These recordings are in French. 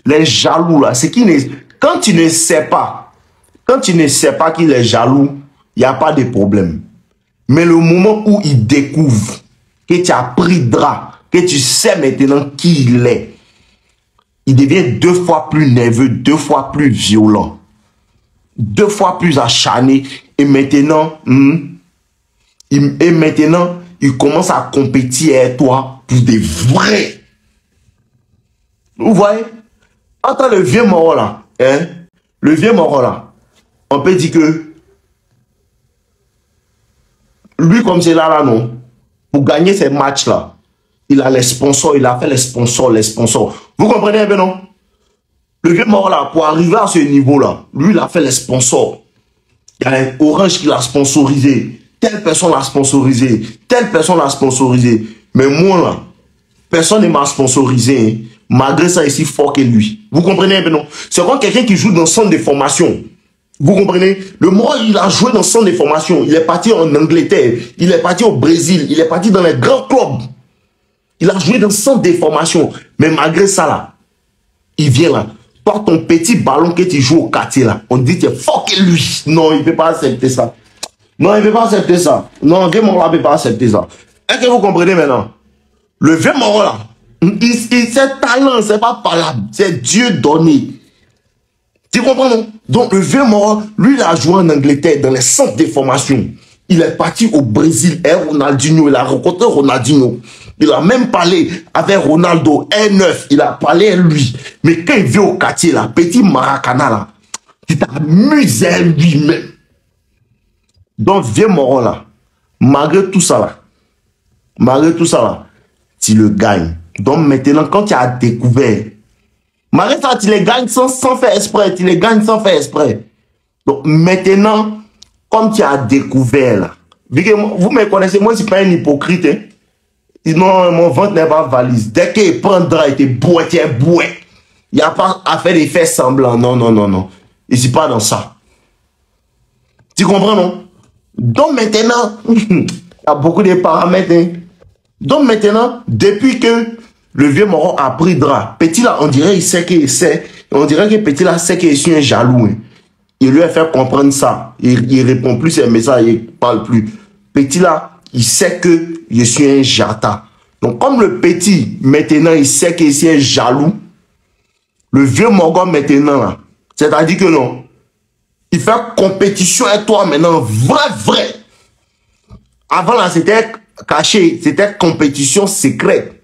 Les jaloux, là, c'est qui ne... Quand tu ne sais pas, qu'il est jaloux, il n'y a pas de problème. Mais le moment où il découvre que tu as pris drap, que tu sais maintenant qui il est, il devient 2 fois plus nerveux, 2 fois plus violent, 2 fois plus acharné. Et maintenant, il commence à compétir avec toi pour des vrais. Vous voyez? Entre le vieux mort là, le vieux mort là, on peut dire que lui comme c'est là, non, pour gagner ces matchs là, il a les sponsors, il a fait les sponsors. Vous comprenez un peu, non? Le vieux mort là, pour arriver à ce niveau là, lui il a fait les sponsors. Il y a un Orange qui l'a sponsorisé, telle personne l'a sponsorisé, telle personne l'a sponsorisé. Mais moi là, personne ne m'a sponsorisé. Hein. Malgré ça, ici fort que lui. Vous comprenez un peu, non? C'est comme quelqu'un qui joue dans le centre de formation. Vous comprenez? Le mort, il a joué dans le centre de formation. Il est parti en Angleterre. Il est parti au Brésil. Il est parti dans les grands clubs. Il a joué dans le centre de formation. Mais malgré ça, là, il vient là. Toi, ton petit ballon que tu joues au quartier, là, on dit que c'est fort que lui. Non, il ne peut pas accepter ça. Non, il ne peut pas accepter ça. Non, le vieux mort là ne peut pas accepter ça. Est-ce que vous comprenez maintenant? Le vieux mort là, c'est talent, c'est pas palable, c'est Dieu donné. Tu comprends, non? Donc, le vieux mort, lui, il a joué en Angleterre, dans les centres de formation. Il est parti au Brésil, Ronaldinho, il a rencontré Ronaldinho. Il a même parlé avec Ronaldo, R9, il a parlé à lui. Mais quand il vient au quartier, là, petit Maracana, là, il t'amuse à lui-même. Donc, vieux mort, là, malgré tout ça, là, tu le gagnes. Donc maintenant, quand tu as découvert, malgré ça, tu les gagnes sans faire exprès. Donc maintenant, comme tu as découvert, là, vous me connaissez, moi, je ne suis pas un hypocrite. Hein. Non, mon ventre n'est pas valise. Dès qu'il prendra, il te boit, il n'y a pas à faire des faits semblants. Non. Je ne suis pas dans ça. Tu comprends, non? Donc maintenant, il y a beaucoup de paramètres. Hein. Donc maintenant, depuis que le vieux moron a pris drap, petit là, on dirait il sait qu'il sait. On dirait que petit là sait qu'il est un jaloux. Hein. Il lui a fait comprendre ça. Il répond plus ses messages, il parle plus. Petit là, il sait que je suis un jata. Donc comme le petit, maintenant, il sait qu'il est un jaloux, le vieux moron maintenant là, c'est-à-dire que non, il fait compétition avec toi maintenant, vrai. Avant là, c'était caché, c'était compétition secrète.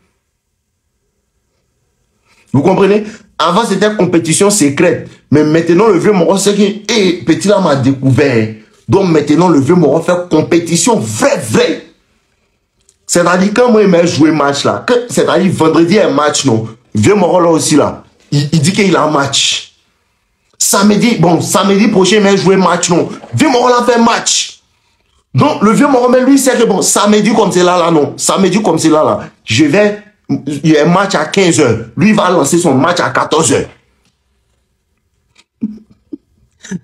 Vous comprenez? Avant, c'était compétition secrète. Mais maintenant, le vieux moron sait que, petit là m'a découvert. Donc maintenant, le vieux moron fait compétition vrai. C'est-à-dire, quand moi, il m'a joué match là, c'est-à-dire, vendredi, il y a un match, non? Vieux moron là aussi là, il dit qu'il a un match. Samedi prochain, il m'a joué match, non? Vieux moron là fait match. Donc, le vieux moron, lui, sait que bon, samedi comme c'est là, non? Samedi comme c'est là, il y a un match à 15h. Lui, il va lancer son match à 14h.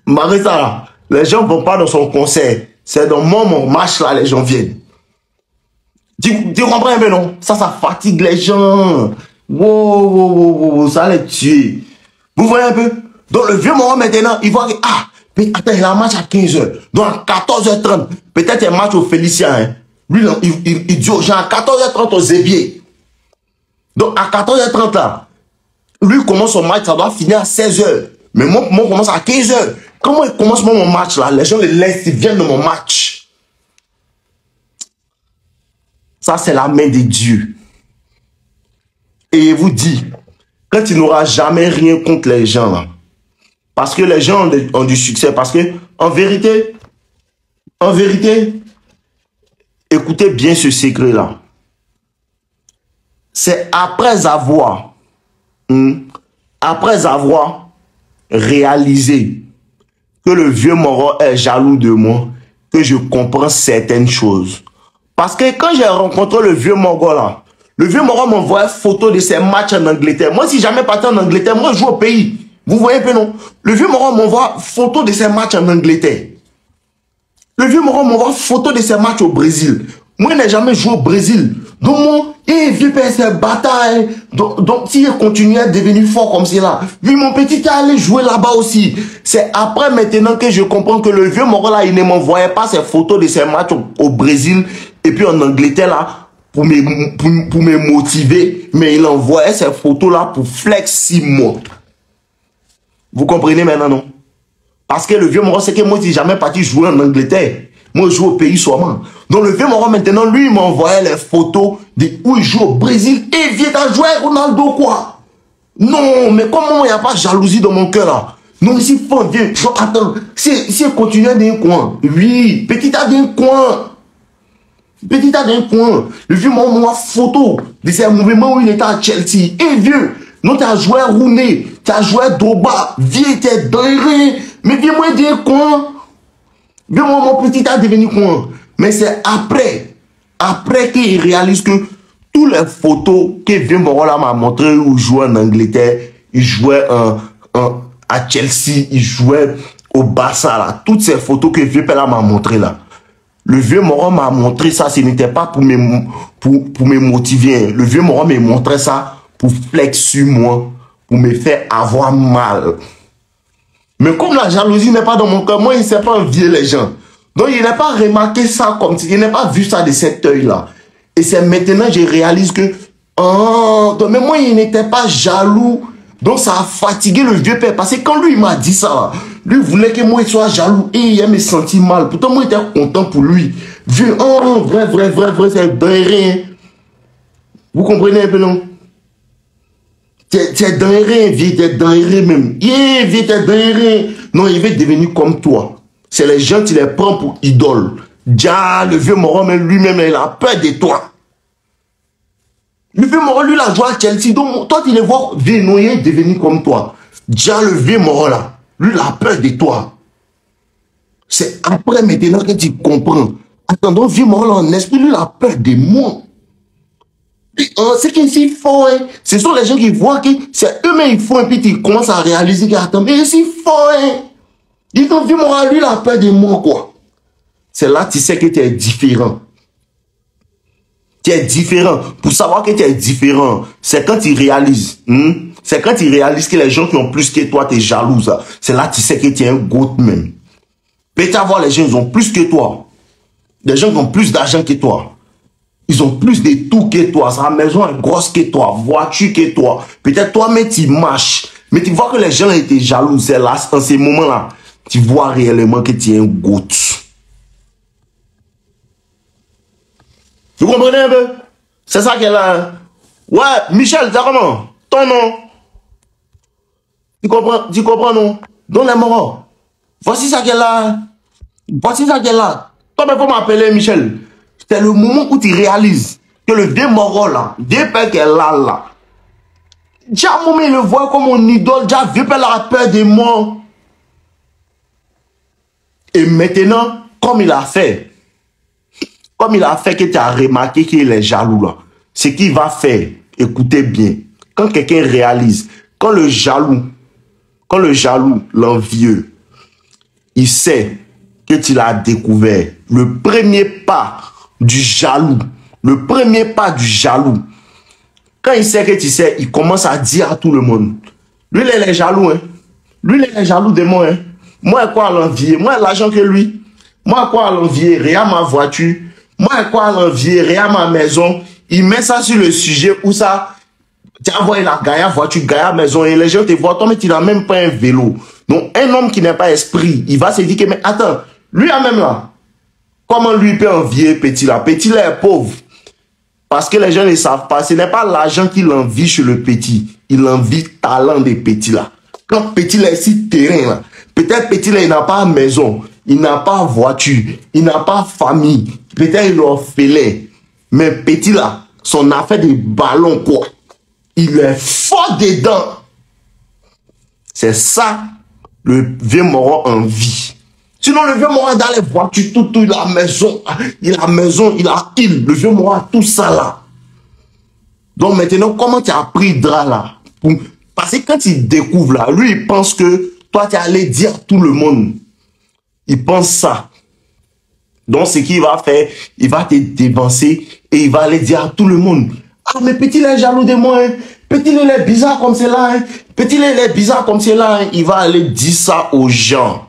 Malgré ça, là, les gens ne vont pas dans son concert. C'est dans mon match, là, les gens viennent. Tu comprends un peu, non? Ça fatigue les gens. Wow, ça les tue. Vous voyez un peu? Donc, le vieux moron, maintenant, il voit que, mais attends, il a un match à 15h. Donc, à 14h30, peut-être il y a un match au Félicien. Hein. Lui, il dit aux gens, à 14h30 au Zébier. Donc, à 14h30 là, lui commence son match, ça doit finir à 16h. Mais moi commence à 15h. Comment il commence mon match là? Les gens les laissent, ils viennent de mon match. Ça, c'est la main de Dieu. Et je vous dis, quand tu n'auras jamais rien contre les gens là, parce que les gens ont du succès, parce que, en vérité, écoutez bien ce secret là. C'est après avoir réalisé que le vieux moron est jaloux de moi, que je comprends certaines choses. Parce que quand j'ai rencontré le vieux moron là, le vieux moron m'envoie une photo de ses matchs en Angleterre. Moi, si jamais parti en Angleterre, moi, je joue au pays. Vous voyez un peu, non? Le vieux moron m'envoie une photo de ses matchs en Angleterre. Le vieux moron m'envoie une photo de ses matchs au Brésil. Moi, je n'ai jamais joué au Brésil. Donc, mon vieux père, c'est bataille. Donc, s'il continuait à devenir fort comme cela, lui, mon petit est allé jouer là-bas aussi. C'est après maintenant que je comprends que le vieux Moro là, il ne m'envoyait pas ses photos de ses matchs au Brésil et puis en Angleterre là, pour me motiver. Mais il envoyait ces photos là pour flex 6 mois. Vous comprenez maintenant, non? Parce que le vieux Moro, c'est que moi, je n'ai jamais parti jouer en Angleterre. Moi, je joue au pays seulement. Donc, le vieux Moro, maintenant, lui, il m'envoyait les photos de où il joue au Brésil. Et il vient à jouer Ronaldo, quoi. Non, mais comment il n'y a pas de jalousie dans mon cœur, là? Non, ici, il faut bien. Attends, si il continue d'un coin, oui, petit a d'un coin. Petit a d'un coin. Le vieux Moro m'envoie photo de ces mouvements où il était à Chelsea. Et vieux, non, tu as joué à Rooney, tu as joué à Drogba, vieux, t'es dingue. Mais viens-moi d'un coin. Bien, mon petit a devenu quoi? Mais c'est après qu'il réalise que toutes les photos que Vieux Morola m'a montré où il jouait en Angleterre, il jouait à Chelsea, il jouait au Barça, là. Toutes ces photos que Vieux Père m'a montré là. Le Vieux Moro m'a montré ça, ce n'était pas pour me motiver. Le Vieux Moro m'a montré ça pour flex sur moi, pour me faire avoir mal. Mais comme la jalousie n'est pas dans mon cœur, moi, il ne sait pas envier les gens. Donc, il n'a pas remarqué ça comme ça. Il n'a pas vu ça de cet œil-là. Et c'est maintenant que je réalise que, mais moi, il n'était pas jaloux. Donc, ça a fatigué le vieux père. Parce que quand lui, il m'a dit ça, lui voulait que moi, il soit jaloux. Et il me sentit mal. Pourtant, moi, j'étais content pour lui. Vieux, vrai, c'est rien. Vous comprenez un peu, non? T'es dans rien, vieux, t'es dans rien même. Vieux, t'es dans rien. Non, il veut devenir comme toi. C'est les gens qui les prennent pour idoles. Déjà, le vieux Moro, même lui-même, il a peur de toi. Le vieux Moro, lui, il a joué à Chelsea. Donc, toi, tu les vois, vieux, non, il est devenu comme toi. Déjà, le vieux Moro, là, lui, il a peur de toi. C'est après, maintenant, que tu comprends. Attends, vieux Moro, là, en esprit, lui, il a peur de moi. C'est qu'ils font, hein. Ce sont les gens qui voient que c'est eux-mêmes ils font et puis ils commencent à réaliser qu'attends, mais c'est faux, hein. Ils ont vu moi, lui, la peur de moi, quoi. C'est là que tu sais que tu es différent. Tu es différent. Pour savoir que tu es différent, c'est quand tu réalises. C'est quand tu réalises que les gens qui ont plus que toi, tu es jaloux. C'est là que tu sais que tu es un goat même. Peut-être avoir les gens, ils ont plus que toi. Des gens qui ont plus d'argent que toi. Ils ont plus de tout que toi. Sa maison est grosse que toi. Voiture que toi. Peut-être toi-même, tu marches. Mais tu vois que les gens étaient jaloux. C'est là, en ces moments-là, tu vois réellement que tu es un goat. Vous comprenez un peu? C'est ça qu'elle a. Ouais, Michel, c'est comment? Ton nom. Tu comprends, non? Donne les moraux. Voici ça qu'elle a. Voici ça qu'elle a. Toi, il faut m'appeler Michel. C'est le moment où tu réalises que le vieux Moro là, vieux père qu'elle a là, déjà moment il le voit comme mon idole, déjà vieux père a peur de moi. Et maintenant, comme il a fait que tu as remarqué qu'il est jaloux là, ce qu'il va faire, écoutez bien, quand quelqu'un réalise, quand le jaloux, l'envieux, il sait que tu l'as découvert, le premier pas du jaloux, quand il sait que tu sais, il commence à dire à tout le monde, lui il est jaloux, hein. Lui il est jaloux de moi, hein. Moi quoi à l'envier, moi l'argent que lui, moi quoi à l'envier, rien ma voiture, moi quoi à l'envier, rien ma maison, il met ça sur le sujet où ça, tu as envoyé la gaïa voiture, gaïa maison, et les gens te voient, toi mais tu n'as même pas un vélo. Donc un homme qui n'a pas esprit, il va se dire que, mais attends, lui a même là, comment lui peut envier Petit là? Petit là est pauvre. Parce que les gens ne savent pas. Ce n'est pas l'argent qu'il envie chez le Petit. Il envie le talent des Petits là. Quand Petit là est ici terrain là, peut-être Petit là il n'a pas maison, il n'a pas voiture, il n'a pas famille, peut-être il est orphelin. Mais Petit là, son affaire de ballon quoi, il est fort dedans. C'est ça le vieux Moro envie. Sinon, le vieux Moro dans les voitures, tout, il a maison, il a île. Le vieux Moro a tout ça là. Donc maintenant, comment tu as pris drap là? Parce que quand il découvre là, lui, il pense que toi, tu es allé dire à tout le monde. Il pense ça. Donc, ce qu'il va faire, il va te dévancer Et il va aller dire à tout le monde, ah, mais Petit là est jaloux de moi, hein. Petit là est bizarre comme cela, hein. Petit là est bizarre comme cela, hein. Il va aller dire ça aux gens.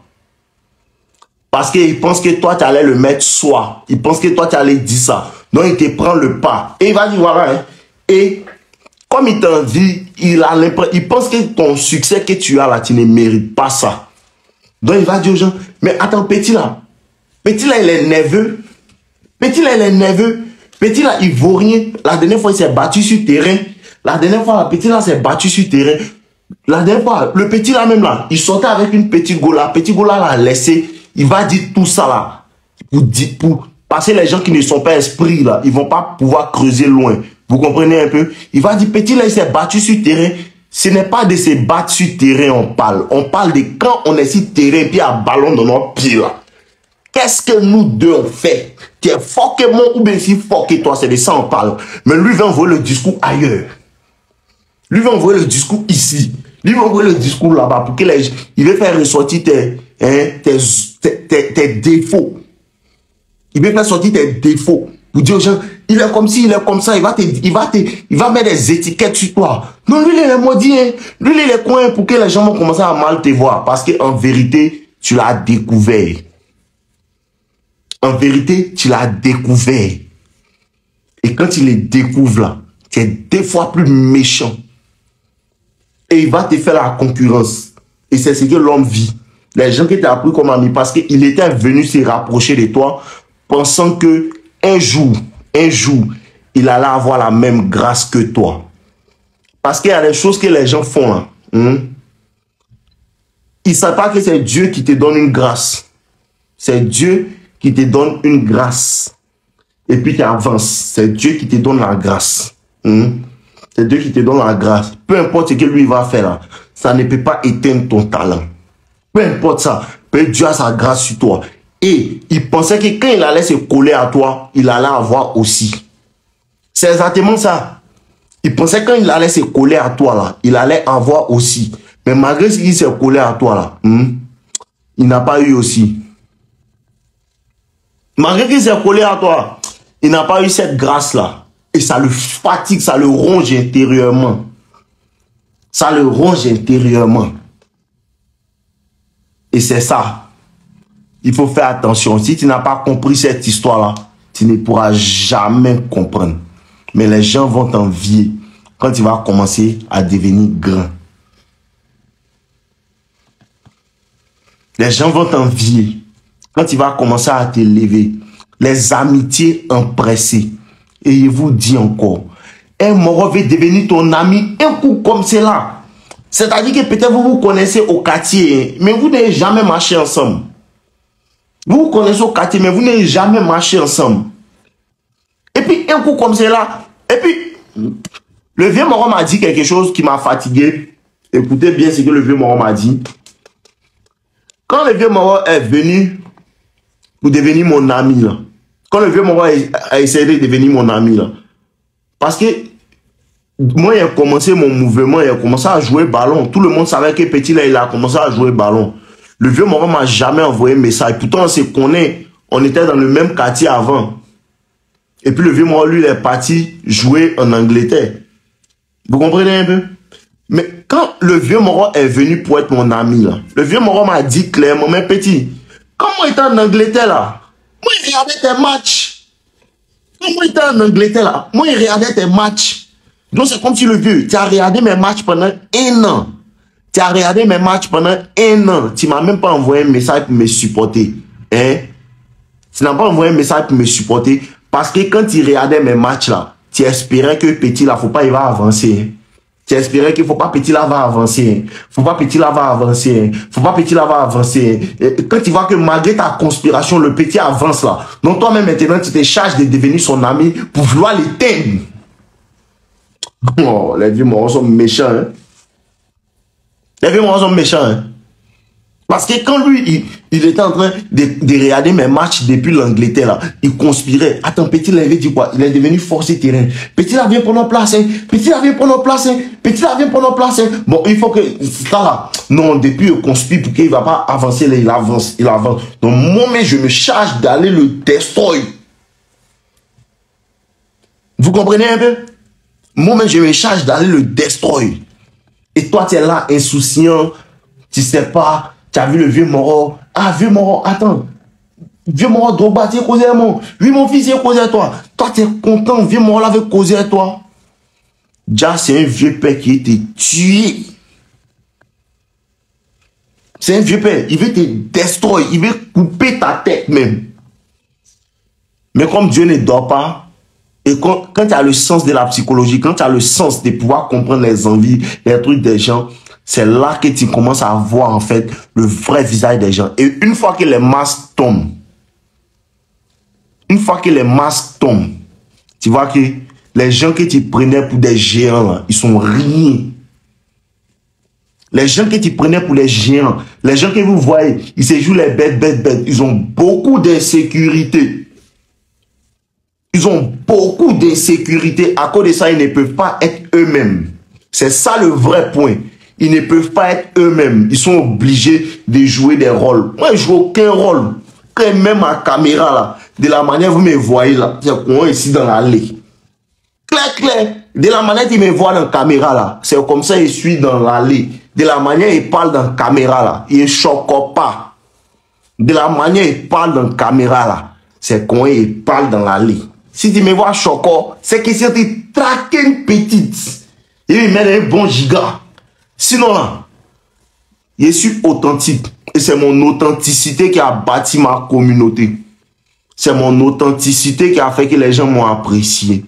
Parce qu'il pense que toi, tu allais le mettre soi. Il pense que toi, tu allais dire ça. Donc, il te prend le pas. Et il va dire, voilà, hein. Et comme il t'envie, il pense que ton succès que tu as là, tu ne mérites pas ça. Donc, il va dire aux gens, mais attends, Petit là, il est nerveux. Petit là, il est nerveux. Petit là, il vaut rien. La dernière fois, il s'est battu sur terrain. La dernière fois, le Petit là s'est battu sur terrain. La dernière fois, le Petit là même là, il sortait avec une petite gola. Petit gola l'a laissé. Il va dire tout ça là. Parce que les gens qui ne sont pas esprits là, ils vont pas pouvoir creuser loin. Vous comprenez un peu? Il va dire, Petit là, il s'est battu sur terrain. Ce n'est pas de se battre sur terrain, on parle. On parle de quand on est sur terrain, puis il y a un ballon dans notre pied là. Qu'est-ce que nous deux on fait? Tu es fort que moi ou bien si fort que toi, c'est de ça on parle. Mais lui va envoyer le discours ailleurs. Lui va envoyer le discours ici. Lui va envoyer le discours là-bas pour qu'il veut faire ressortir tes défauts. Il veut faire sortir tes défauts. Pour dire aux gens, il est comme ci, il est comme ça, il va mettre des étiquettes sur toi. Non, lui, il est maudit, hein. Lui, il est coin pour que les gens vont commencer à mal te voir. Parce qu'en vérité, tu l'as découvert. En vérité, tu l'as découvert. Et quand il les découvre là, tu es 2 fois plus méchant. Et il va te faire la concurrence. Et c'est ce que l'homme vit. Les gens qui t'ont appris comme ami, parce qu'il était venu se rapprocher de toi, pensant que un jour, il allait avoir la même grâce que toi. Parce qu'il y a des choses que les gens font là. Ils ne savent pas que c'est Dieu qui te donne une grâce. C'est Dieu qui te donne une grâce. Et puis tu avances. C'est Dieu qui te donne la grâce. C'est Dieu qui te donne la grâce. Peu importe ce que lui va faire là, ça ne peut pas éteindre ton talent. Peu importe ça, Dieu a sa grâce sur toi. Et il pensait que quand il allait se coller à toi, il allait avoir aussi. C'est exactement ça. Il pensait que quand il allait se coller à toi là, il allait avoir aussi. Mais malgré ce qu'il s'est collé à toi là, il n'a pas eu aussi. Malgré qu'il s'est collé à toi, il n'a pas eu cette grâce là. Et ça le fatigue, ça le ronge intérieurement. Ça le ronge intérieurement. Et c'est ça. Il faut faire attention. Si tu n'as pas compris cette histoire-là, tu ne pourras jamais comprendre. Mais les gens vont t'envier quand tu vas commencer à devenir grand. Les gens vont t'envier quand tu vas commencer à t'élever. Les amitiés empressées. Et il vous dit encore, un moro veut devenir ton ami un coup comme cela. C'est-à-dire que peut-être vous vous connaissez au quartier, mais vous n'avez jamais marché ensemble. Vous vous connaissez au quartier, mais vous n'avez jamais marché ensemble. Et puis, un coup comme cela, et puis, le vieux moro m'a dit quelque chose qui m'a fatigué. Écoutez bien ce que le vieux moro m'a dit. Quand le vieux moro est venu pour devenir mon ami, là, quand le vieux moro a essayé de devenir mon ami, là, parce que moi, il a commencé mon mouvement, il a commencé à jouer ballon. Tout le monde savait que Petit, là, il a commencé à jouer ballon. Le vieux moro m'a jamais envoyé un message. Pourtant, on se connaît. On était dans le même quartier avant. Et puis, le vieux moro, lui, il est parti jouer en Angleterre. Vous comprenez un peu? Mais quand le vieux moro est venu pour être mon ami, là, le vieux moro m'a dit clairement, mais Petit, quand moi, j'étais en Angleterre, là, moi, il regardait tes matchs. Quand moi, j'étais en Angleterre, là, moi, il regardait tes matchs. Donc, c'est comme si le vieux, tu as regardé mes matchs pendant 1 an. Tu as regardé mes matchs pendant 1 an. Tu ne m'as même pas envoyé un message pour me supporter. Hein? Tu n'as pas envoyé un message pour me supporter. Parce que quand tu regardais mes matchs là, tu espérais que Petit là, faut pas, il va avancer. Hein? Tu espérais qu'il faut pas Petit là va avancer. Hein? Faut pas Petit là va avancer. Hein? Faut pas Petit là va avancer. Hein? Et quand tu vois que malgré ta conspiration, le Petit avance là. Donc toi-même maintenant, tu te charges de devenir son ami pour vouloir l'éteindre. Oh, les vieux morts sont méchants. Hein? Les vieux morts sont méchants. Hein? Parce que quand lui, il était en train de regarder mes matchs depuis l'Angleterre, là, il conspirait. Attends, Petit, il avait dit quoi? Il est devenu forcé terrain. Petit, là, viens prendre place. Hein? Petit, là, viens prendre place. Hein? Petit, là, viens prendre place. Hein? Bon, il faut que... Ça, là, non, depuis, il conspire pour qu'il ne va pas avancer. Là, il avance, il avance. Donc, moi-même, je me charge d'aller le destroy. comprenez un peu? Moi-même, je me charge d'aller le destroy. Et toi, tu es là, insouciant. Tu sais pas. Tu as vu le vieux Moro. Ah, vieux Moro, attends. Vieux Moro, Drogba, tu es causé à moi. Oui, mon fils, il est causé à toi. Toi, tu es content. Vieux Moro, l'avait causé à toi. Déjà, c'est un vieux père qui a été tué. C'est un vieux père. Il veut te destroy. Il veut couper ta tête même. Mais comme Dieu ne dort pas, et quand tu as le sens de la psychologie, quand tu as le sens de pouvoir comprendre les envies, les trucs des gens, c'est là que tu commences à voir en fait le vrai visage des gens. Et une fois que les masques tombent, tu vois que les gens que tu prenais pour des géants, là, ils sont rien. Les gens que tu prenais pour les géants, les gens que vous voyez, ils se jouent les bêtes, ils ont beaucoup d'insécurité. Ils ont beaucoup d'insécurité. À cause de ça, ils ne peuvent pas être eux-mêmes. C'est ça le vrai point. Ils ne peuvent pas être eux-mêmes. Ils sont obligés de jouer des rôles. Moi, je ne joue aucun rôle. Quand même à caméra, là, de la manière vous me voyez là, c'est qu'on est ici dans l'allée. Clair. De la manière qu'il me voit dans la caméra là, c'est comme ça je suis dans l'allée. De la manière il parle dans la caméra là, il ne choque pas. De la manière il parle dans la caméra là, c'est qu'on il parle dans l'allée. Si tu me vois choquant, c'est que si tu traques une petite, il met un bon giga. Sinon là, je suis authentique. Et c'est mon authenticité qui a bâti ma communauté. C'est mon authenticité qui a fait que les gens m'ont apprécié.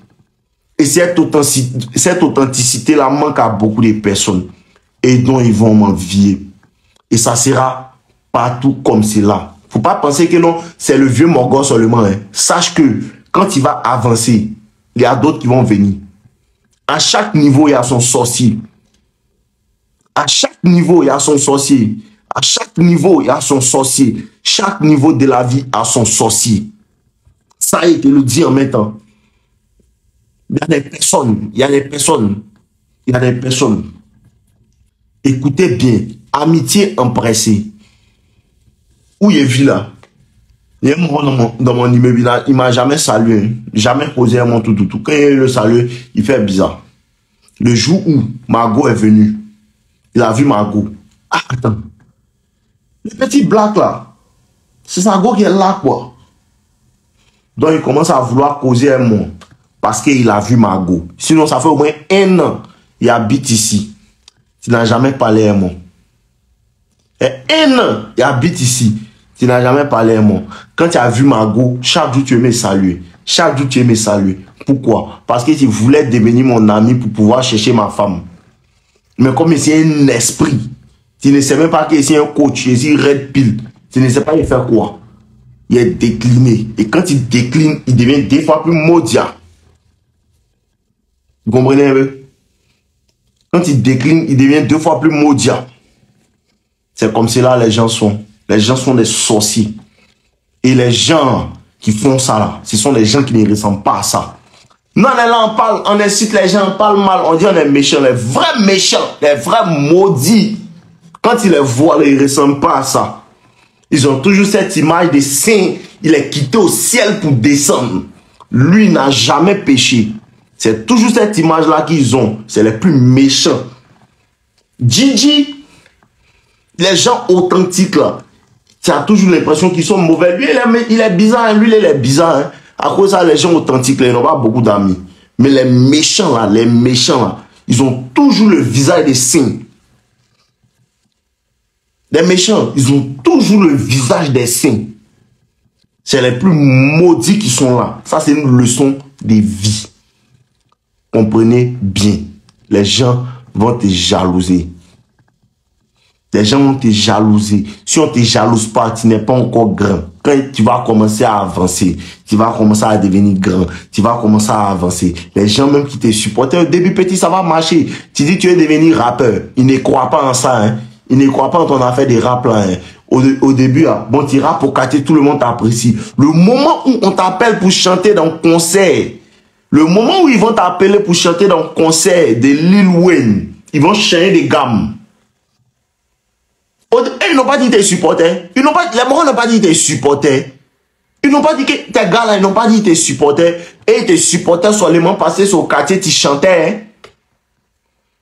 Et cette authenticité-là manque à beaucoup de personnes. Et dont ils vont m'envier. Et ça sera partout comme cela. Faut pas penser que non, c'est le vieux Morgan seulement. Hein. Sache que quand il va avancer, il y a d'autres qui vont venir. À chaque niveau, il y a son sorcier. À chaque niveau, il y a son sorcier. À chaque niveau, il y a son sorcier. Chaque niveau de la vie a son sorcier. Ça, il te le dit en même temps. Il y a des personnes. Écoutez bien. Amitié empressée. Où il vit là? Il y a un moment dans mon immeuble, il m'a jamais salué. Jamais posé un mot tout. Quand il le salue, il fait bizarre. Le jour où Margot est venue, il a vu Margot. Ah, attends. Le petit black là, c'est Margot qui est là, quoi. Donc il commence à vouloir causer un mot. Parce qu'il a vu Margot. Sinon, ça fait au moins 1 an. Il habite ici. Tu n'as jamais parlé un mot. Et 1 an, il habite ici. Tu n'as jamais parlé un mot. Quand tu as vu Margot, chaque jour tu aimais saluer. Chaque jour tu aimais saluer. Pourquoi? Parce que tu voulais devenir mon ami pour pouvoir chercher ma femme. Mais comme c'est un esprit, tu ne sais même pas que c'est un coach, c'est un red pill. Tu ne sais pas il fait quoi. Il est décliné. Et quand il décline, il devient 2 fois plus maudit. Vous comprenez un peu? Quand il décline, il devient 2 fois plus maudit. C'est comme cela les gens sont. Les gens sont des sorciers. Et les gens qui font ça là, ce sont les gens qui ne ressemblent pas à ça. Non, là on parle, on incite les gens, on parle mal, on dit on est méchants, les vrais méchants, les vrais maudits. Quand ils les voient, ils ne ressemblent pas à ça. Ils ont toujours cette image de saint, il est quitté au ciel pour descendre. Lui n'a jamais péché. C'est toujours cette image-là qu'ils ont. C'est les plus méchants. Gigi, les gens authentiques là, tu as toujours l'impression qu'ils sont mauvais. Lui, il est bizarre. Lui, il est bizarre. Hein. À cause de ça, les gens authentiques là, ils n'ont pas beaucoup d'amis. Mais les méchants là, ils ont toujours le visage des saints. Les méchants, ils ont toujours le visage des saints. C'est les plus maudits qui sont là. Ça, c'est une leçon de vie. Comprenez bien. Les gens vont te jalouser. Les gens vont te jalouser. Si on ne te jalouse pas, tu n'es pas encore grand. Quand tu vas commencer à avancer, tu vas commencer à devenir grand, tu vas commencer à avancer. Les gens même qui te supportent, au début petit, ça va marcher. Tu dis que tu veux devenir rappeur. Ils ne croient pas en ça. Hein. Ils ne croient pas en ton affaire des rap là. Hein. Au début, bon, tu rappes pour quartier, tout le monde t'apprécie. Le moment où on t'appelle pour chanter dans le concert, le moment où ils vont t'appeler pour chanter dans le concert de Lil Wayne, ils vont changer des gammes. Ils n'ont pas dit tes supporters. Les morts n'ont pas dit tes supporters. Ils n'ont pas dit que tes gars là, ils n'ont pas dit tes supporters. Et tes supporters seulement parce que c'est au quartier tu chantais. Hein?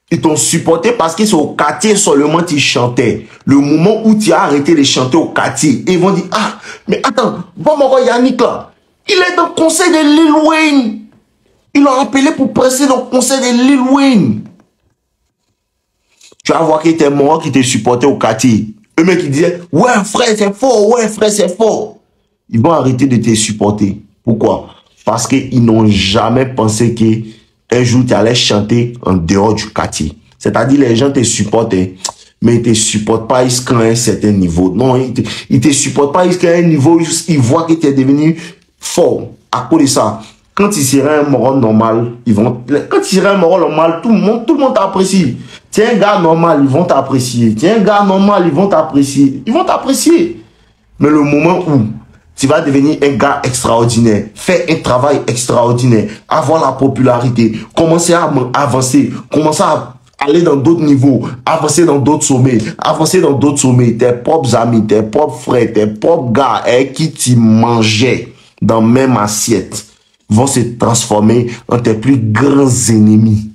Ils t'ont supporté parce que c'est au quartier seulement tu chantais. Le moment où tu as arrêté de chanter au quartier, ils vont dire, ah, mais attends, bon, mon Yannick là, il est dans le conseil de Lil Wayne. Ils l'ont appelé pour presser dans le conseil de Lil Wayne. Tu vas voir qu'il était mort, qui te supportait au quartier. Eux mecs qui disaient, ouais frère c'est fort, ouais frère c'est fort. Ils vont arrêter de te supporter. Pourquoi? Parce qu'ils n'ont jamais pensé qu'un jour tu allais chanter en dehors du quartier. C'est-à-dire les gens te supportent, mais ils ne te supportent pas jusqu'à un certain niveau. Non, ils ne te supportent pas jusqu'à un niveau, ils voient que tu es devenu fort. À cause de ça, quand il serait un moron normal, quand il serait un moron normal, tout le monde t'apprécie. Tu es un gars normal, ils vont t'apprécier. Tu es un gars normal, ils vont t'apprécier. Ils vont t'apprécier. Mais le moment où tu vas devenir un gars extraordinaire, faire un travail extraordinaire, avoir la popularité, commencer à avancer, commencer à aller dans d'autres niveaux, avancer dans d'autres sommets, tes propres amis, tes propres frères, tes propres gars avec qui tu mangeais dans la même assiette vont se transformer en tes plus grands ennemis.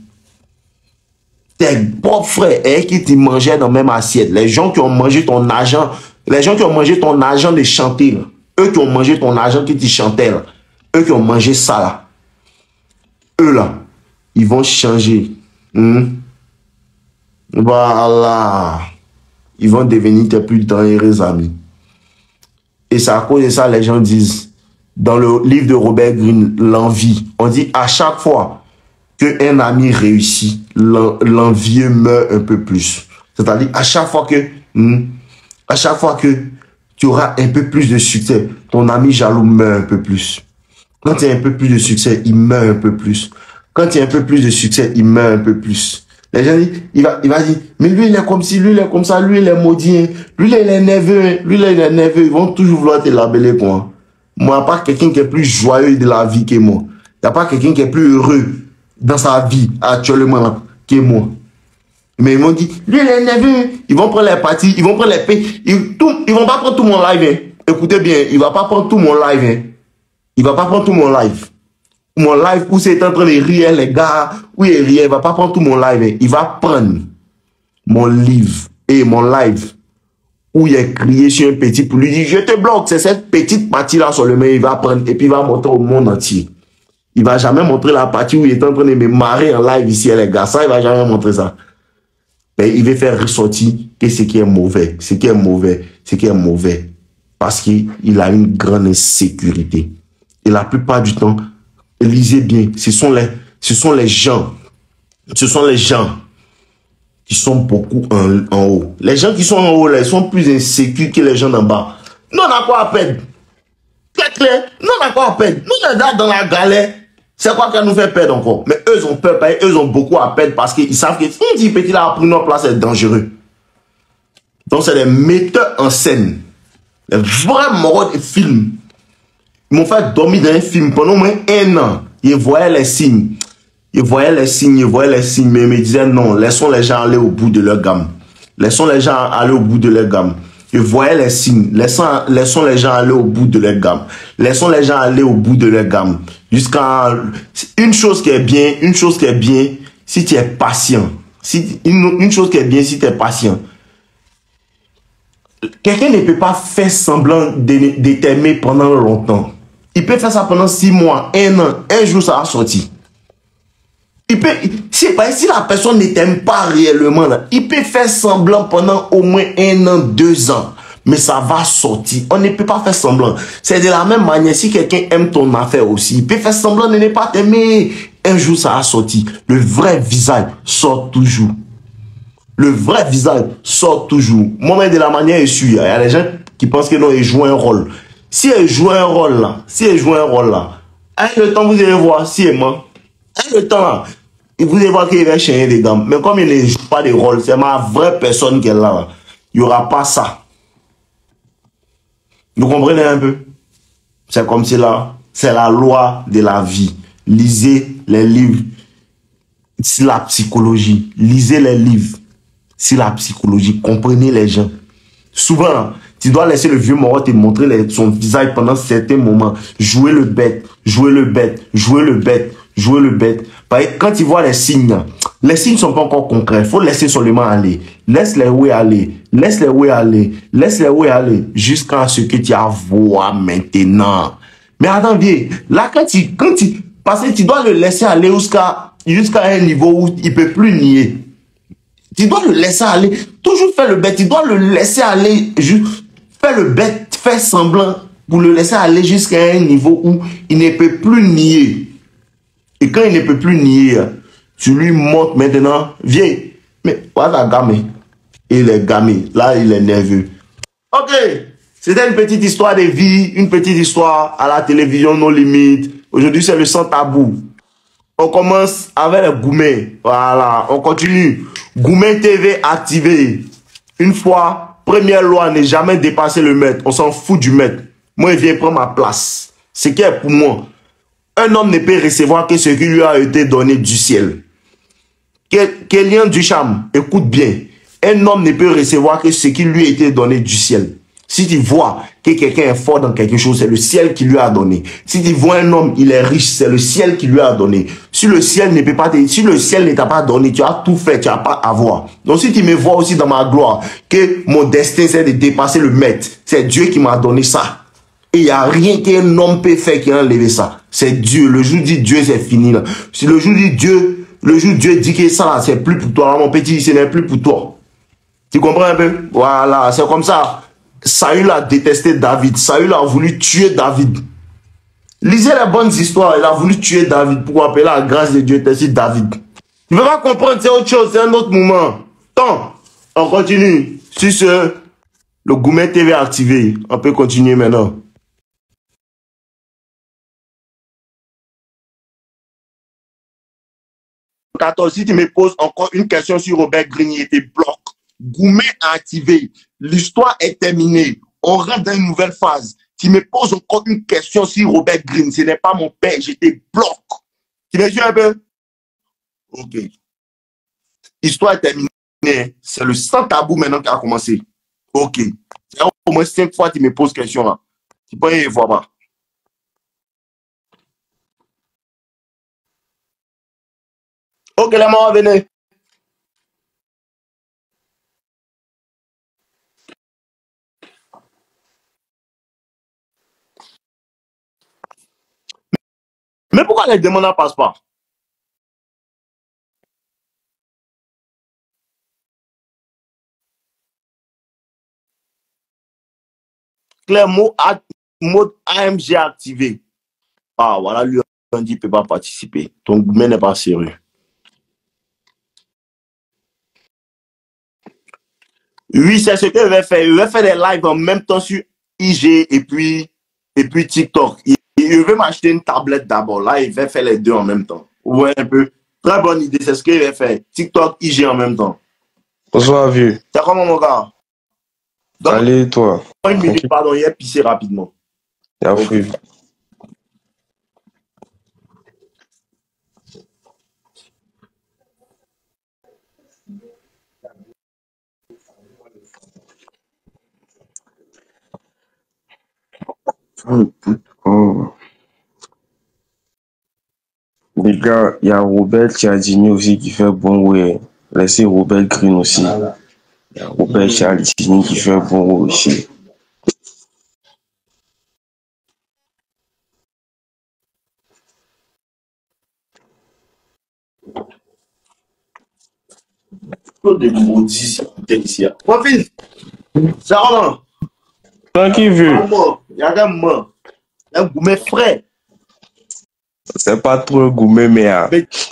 Tes propres frères avec qui tu mangeais dans la même assiette, les gens qui ont mangé ton argent, de chanter, là. Eux qui ont mangé ton argent que tu chantais, là. Eux qui ont mangé ça, là. Eux, là, ils vont changer. Voilà. Ils vont devenir tes plus dangereux amis. Et c'est à cause de ça, les gens disent, dans le livre de Robert Greene, L'envie, on dit à chaque fois qu'un ami réussit, l'envieux meurt un peu plus. C'est-à-dire, à chaque fois que tu auras un peu plus de succès, ton ami jaloux meurt un peu plus. Quand il y a un peu plus de succès, il meurt un peu plus. Quand il y a un peu plus de succès, il meurt un peu plus. Les gens disent, il va dire, mais lui il est comme ci, lui il est comme ça, lui il est maudit, hein. Lui il est nerveux, hein. Lui il est nerveux, ils vont toujours vouloir te labeler quoi. Moi, il n'y a pas quelqu'un qui est plus joyeux de la vie que moi. Il n'y a pas quelqu'un qui est plus heureux dans sa vie actuellement que moi. Mais ils m'ont dit, lui il est nerveux, ils vont prendre les parties, ils vont prendre les pays, ils vont pas prendre tout mon live, hein. Écoutez bien, il va pas prendre tout mon live, hein. Il va pas prendre tout mon live. Mon live où c'est en train de rire, les gars, où il rit, il va pas prendre tout mon live, hein. Il va prendre mon livre et mon live où il est crié sur un petit pour lui dire, je te bloque, c'est cette petite partie-là sur le mail, il va prendre et puis il va montrer au monde entier. Il va jamais montrer la partie où il est en train de me marrer en live ici, les gars. Ça, il va jamais montrer ça. Mais il veut faire ressortir que ce qui est mauvais, parce qu'il a une grande insécurité. Et la plupart du temps, lisez bien, ce sont les gens qui sont beaucoup en haut. Les gens qui sont en haut, là, ils sont plus insécures que les gens d'en bas. Nous, on a quoi à perdre? Très clair, nous, on a quoi à perdre? Nous, on est dans la galère. C'est quoi qui nous fait perdre encore? Mais eux ont peur, eux ont beaucoup à perdre parce qu'ils savent que si un petit petit là a pris notre place, c'est dangereux. Donc, c'est des metteurs en scène. Les vrais moraux de films. Ils m'ont fait dormir dans un film pendant au moins 1 an. Ils voyaient les signes. Mais ils me disaient non, laissons les gens aller au bout de leur gamme. Je voyais les signes. Laissons les gens aller au bout de leur gamme. Jusqu'à une chose qui est bien, si tu es patient. Une chose qui est bien, si tu es patient. Quelqu'un ne peut pas faire semblant de t'aimer pendant longtemps. Il peut faire ça pendant 6 mois, 1 an, un jour ça va sortir. Si la personne ne t'aime pas réellement, là, il peut faire semblant pendant au moins 1 an, 2 ans. Mais ça va sortir. On ne peut pas faire semblant. C'est de la même manière, si quelqu'un aime ton affaire aussi, il peut faire semblant de ne pas t'aimer. Un jour, ça va sortir. Le vrai visage sort toujours. Moi, de la manière je suis, il y a des gens qui pensent que non, il joue un rôle. Si elle joue un rôle là, avec le temps, vous allez voir, si elle ment. Avec le temps là, vous allez voir qu'il va changer des gammes. Mais comme il ne joue pas de rôle, c'est ma vraie personne qui est là. Il n'y aura pas ça. Vous comprenez un peu? C'est comme si là, c'est la loi de la vie. Lisez les livres sur la psychologie. Comprenez les gens. Souvent, Tu dois laisser le vieux mort te montrer son visage pendant certains moments. Jouer le bête, jouer le bête, jouer le bête, jouer le bête. Parce que quand tu vois les signes sont pas encore concrets. Il faut laisser seulement aller. Laisse les oui aller. Laisse les oui aller. Laisse les oui aller. Jusqu'à ce que tu vois maintenant. Mais attends, vieux. Là, parce que tu dois le laisser aller jusqu'à un niveau où il peut plus nier. Tu dois le laisser aller. Toujours faire le bête. Tu dois le laisser aller. Faire le bête. Faire semblant pour le laisser aller jusqu'à un niveau où il ne peut plus nier. Et quand il ne peut plus nier, tu lui montres maintenant, viens. Mais voilà, gamin. Il est gamin. Là, il est nerveux. Ok. C'était une petite histoire de vie, une petite histoire à la télévision, nos limites. Aujourd'hui, c'est le sans tabou. On commence avec les gourmets. Voilà, on continue. Gourmet TV activé. Une fois, première loi, ne jamais dépasser le maître. On s'en fout du maître. Moi, il vient prendre ma place. C'est qui est pour moi. Un homme ne peut recevoir que ce qui lui a été donné du ciel. Kélian Ducham, écoute bien. Un homme ne peut recevoir que ce qui lui a été donné du ciel. Si tu vois que quelqu'un est fort dans quelque chose, c'est le ciel qui lui a donné. Si tu vois un homme, il est riche, c'est le ciel qui lui a donné. Si le ciel ne peut pas si le ciel ne t'a pas donné, tu as tout fait, tu n'as pas à avoir. Donc si tu me vois aussi dans ma gloire, que mon destin c'est de dépasser le maître, c'est Dieu qui m'a donné ça. Et il n'y a rien qu'un homme peut faire qui a enlevé ça. C'est Dieu. Le jour dit Dieu, c'est fini là. Si le jour dit Dieu, dit que ça là, c'est plus pour toi. Mon petit, ce n'est plus pour toi. Tu comprends un peu? Voilà, c'est comme ça. Saül a détesté David. Saül a voulu tuer David. Lisez les bonnes histoires. Il a voulu tuer David pour appeler la grâce de Dieu était sur David. Tu ne veux pas comprendre, c'est autre chose, c'est un autre moment. Tant, on continue. Sur ce, le Gourmet TV activé. On peut continuer maintenant. 14, si tu me poses encore une question sur Robert Greene, il te bloque. Gourmet activé. L'histoire est terminée. On rentre dans une nouvelle phase. Tu me poses encore une question sur Robert Greene. Ce n'est pas mon père. Je te bloque. Tu me suis un peu? Ok. Histoire est terminée. C'est le sans tabou maintenant qui a commencé. Ok. Au moins 5 fois tu me poses question là. Tu peux y voir pas. Ok, les morts, venez. Mais pourquoi les demandes ne passent pas? Claire, mode AMG activé. Ah, voilà, lui, on dit qu'il ne peut pas participer. Ton gourmet n'est pas sérieux. Oui, c'est ce qu'il va faire. Il va faire des lives en même temps sur IG et puis TikTok. Il veut m'acheter une tablette d'abord. Là, il va faire les deux en même temps. Ouais, un peu. Très bonne idée, c'est ce qu'il va faire. TikTok, IG en même temps. Bonsoir, vieux. C'est comment, mon gars? Donc, allez, toi. Une minute, pardon, il est pissé rapidement. Il a fouillé. Oh. Les gars, il y a Robert Cialdini aussi qui fait bon ouais. Laissez Robert Greene aussi. Il y a Robert Cialdini qui fait bon ouais aussi. Des maudits ici. Mon fils, c'est comment? Tranquille, vieux. Il y a un gourmet frais. C'est pas trop gourmet, mais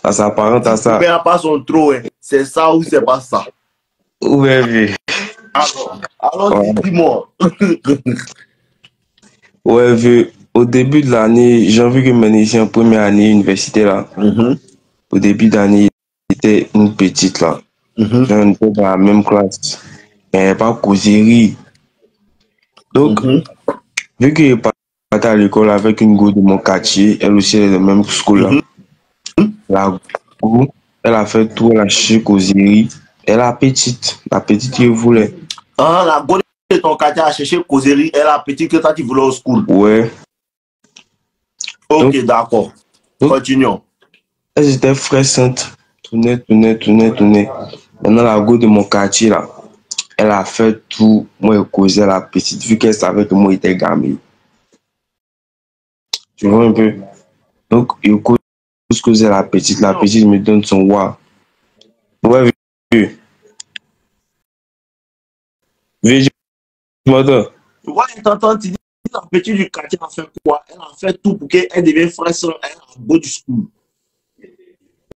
ça s'apparente à ça. Le gourmet n'a pas son trop, hein. C'est ça ou c'est pas ça? Ouais, vieux. Alors dis-moi. Ouais, vieux. Au début de l'année, j'ai vu que mon ici en première année université là. Au début d'année, il était une petite là. On était dans la même classe. Il n'y avait pas causerie. Donc, vu qu'il est parti à l'école avec une go de mon quartier, elle aussi est de même school là. La go, elle a fait tout, elle a cherché causerie. Elle est petite. La petite qui voulait. Ah, la go ton quartier a cherché causerie, elle a petite que toi tu voulais au school. Ouais. Ok, d'accord. Continuons. Elles étaient fressantes. Tournait. Maintenant, la go de mon quartier, là, elle a fait tout. Moi, elle causait la petite, vu qu'elle savait que moi, j'étais gamin. Tu vois un peu? Donc, il causait la petite me donne son wa. Ouais, vieux. Vieux, tu m'entends? Ouais, t'entends, tu dis la petite du quartier a fait quoi? Elle a fait tout pour qu'elle devienne fraîche, elle a go du school.